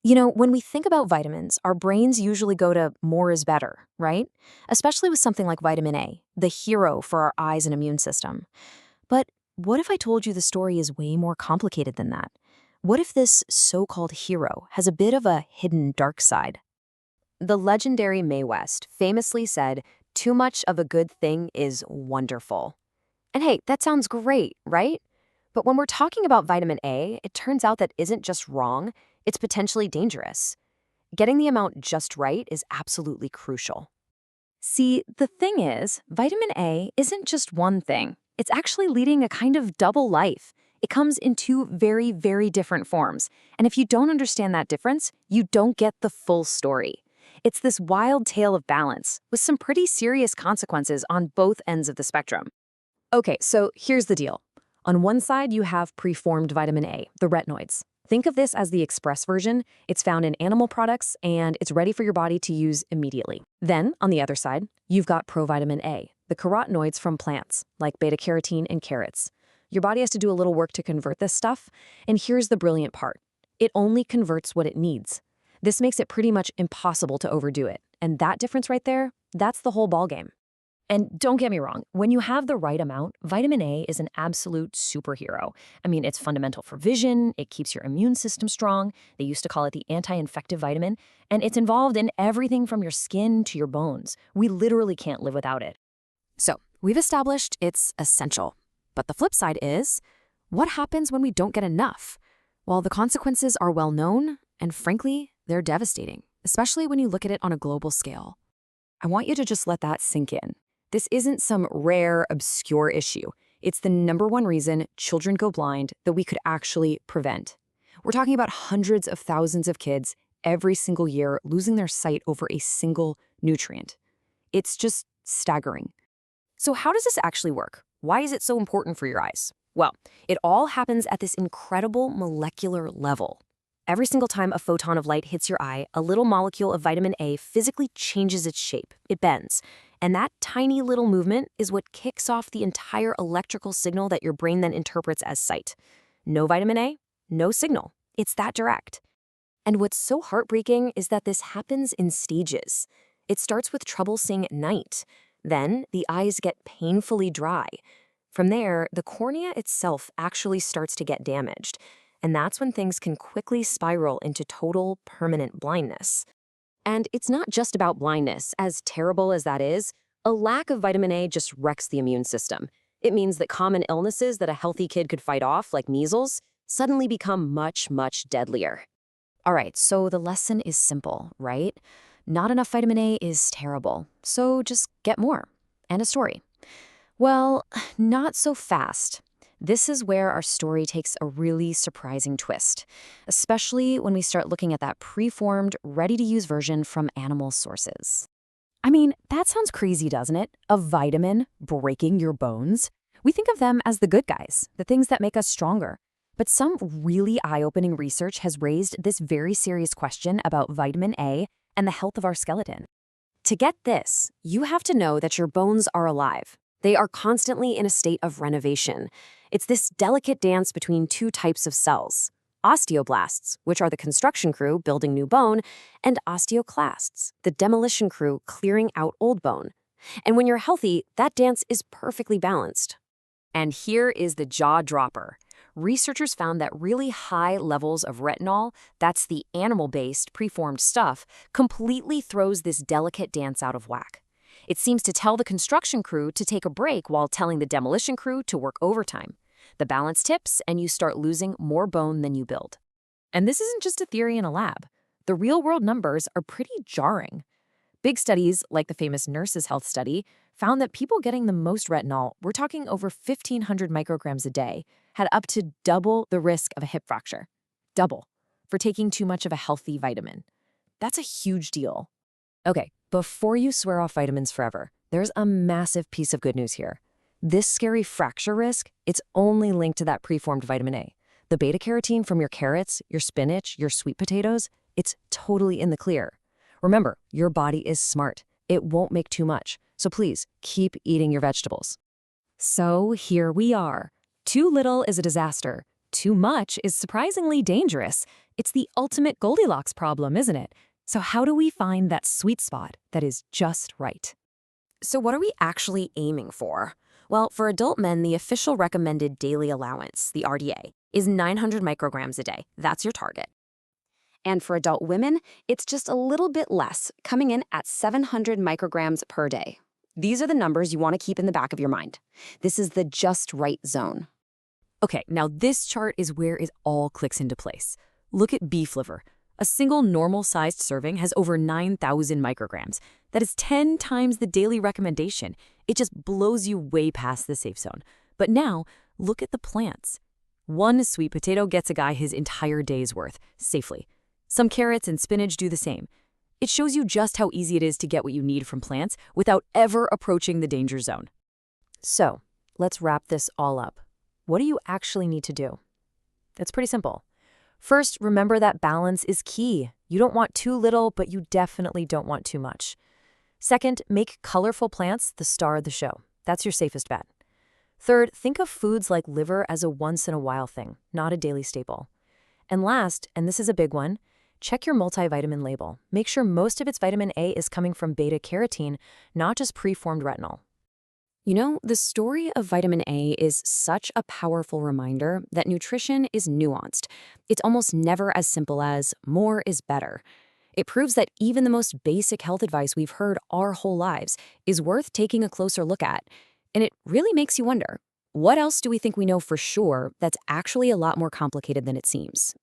When we think about vitamins, our brains usually go to more is better, right? Especially with something like vitamin A, the hero for our eyes and immune system. But what if I told you the story is way more complicated than that? What if this so-called hero has a bit of a hidden dark side? The legendary Mae West famously said, "Too much of a good thing is wonderful." And hey, that sounds great, right? But when we're talking about vitamin A, it turns out that isn't just wrong, it's potentially dangerous. Getting the amount just right is absolutely crucial. See, the thing is, vitamin A isn't just one thing. It's actually leading a kind of double life. It comes in two very, very different forms. And if you don't understand that difference, you don't get the full story. It's this wild tale of balance, with some pretty serious consequences on both ends of the spectrum. Okay, so here's the deal. On one side, you have preformed vitamin A, the retinoids. Think of this as the express version. It's found in animal products, and it's ready for your body to use immediately. Then, on the other side, you've got provitamin A, the carotenoids from plants, like beta-carotene in carrots. Your body has to do a little work to convert this stuff, and here's the brilliant part. It only converts what it needs. This makes it pretty much impossible to overdo it, and that difference right there, that's the whole ballgame. And don't get me wrong, when you have the right amount, vitamin A is an absolute superhero. I mean, it's fundamental for vision, it keeps your immune system strong, they used to call it the anti-infective vitamin, and it's involved in everything from your skin to your bones. We literally can't live without it. So, we've established it's essential. But the flip side is, what happens when we don't get enough? Well, the consequences are well known, and frankly, they're devastating, especially when you look at it on a global scale. I want you to just let that sink in. This isn't some rare, obscure issue. It's the #1 reason children go blind that we could actually prevent. We're talking about hundreds of thousands of kids every single year losing their sight over a single nutrient. It's just staggering. So how does this actually work? Why is it so important for your eyes? Well, it all happens at this incredible molecular level. Every single time a photon of light hits your eye, a little molecule of vitamin A physically changes its shape. It bends. And that tiny little movement is what kicks off the entire electrical signal that your brain then interprets as sight. No vitamin A, no signal. It's that direct. And what's so heartbreaking is that this happens in stages. It starts with trouble seeing at night. Then the eyes get painfully dry. From there, the cornea itself actually starts to get damaged. And that's when things can quickly spiral into total, permanent blindness. And it's not just about blindness, as terrible as that is. A lack of vitamin A just wrecks the immune system. It means that common illnesses that a healthy kid could fight off, like measles, suddenly become much, much deadlier. All right, so the lesson is simple, right? Not enough vitamin A is terrible, so just get more. And a story. Well, not so fast. This is where our story takes a really surprising twist, especially when we start looking at that preformed, ready-to-use version from animal sources. I mean, that sounds crazy, doesn't it? A vitamin breaking your bones? We think of them as the good guys, the things that make us stronger. But some really eye-opening research has raised this very serious question about vitamin A and the health of our skeleton. To get this, you have to know that your bones are alive. They are constantly in a state of renovation. It's this delicate dance between two types of cells: osteoblasts, which are the construction crew building new bone, and osteoclasts, the demolition crew clearing out old bone. And when you're healthy, that dance is perfectly balanced. And here is the jaw dropper. Researchers found that really high levels of retinol, that's the animal-based, preformed stuff, completely throws this delicate dance out of whack. It seems to tell the construction crew to take a break while telling the demolition crew to work overtime. The balance tips, and you start losing more bone than you build. And this isn't just a theory in a lab. The real-world numbers are pretty jarring. Big studies, like the famous Nurses' Health study, found that people getting the most retinol, we're talking over 1,500 micrograms a day, had up to double the risk of a hip fracture. Double. For taking too much of a healthy vitamin. That's a huge deal. Okay, before you swear off vitamins forever, there's a massive piece of good news here. This scary fracture risk, it's only linked to that preformed vitamin A. The beta-carotene from your carrots, your spinach, your sweet potatoes, it's totally in the clear. Remember, your body is smart. It won't make too much. So please, keep eating your vegetables. So here we are. Too little is a disaster. Too much is surprisingly dangerous. It's the ultimate Goldilocks problem, isn't it? So how do we find that sweet spot that is just right? So what are we actually aiming for? Well, for adult men, the official recommended daily allowance, the RDA, is 900 micrograms a day. That's your target. And for adult women, it's just a little bit less, coming in at 700 micrograms per day. These are the numbers you want to keep in the back of your mind. This is the just right zone. Okay, now this chart is where it all clicks into place. Look at beef liver. A single normal-sized serving has over 9,000 micrograms. That is 10 times the daily recommendation. It just blows you way past the safe zone. But now, look at the plants. One sweet potato gets a guy his entire day's worth, safely. Some carrots and spinach do the same. It shows you just how easy it is to get what you need from plants without ever approaching the danger zone. So, let's wrap this all up. What do you actually need to do? It's pretty simple. First, remember that balance is key. You don't want too little, but you definitely don't want too much. Second, make colorful plants the star of the show. That's your safest bet. Third, think of foods like liver as a once-in-a-while thing, not a daily staple. And last, and this is a big one, check your multivitamin label. Make sure most of its vitamin A is coming from beta-carotene, not just preformed retinol. You know, the story of vitamin A is such a powerful reminder that nutrition is nuanced. It's almost never as simple as more is better. It proves that even the most basic health advice we've heard our whole lives is worth taking a closer look at. And it really makes you wonder, what else do we think we know for sure that's actually a lot more complicated than it seems?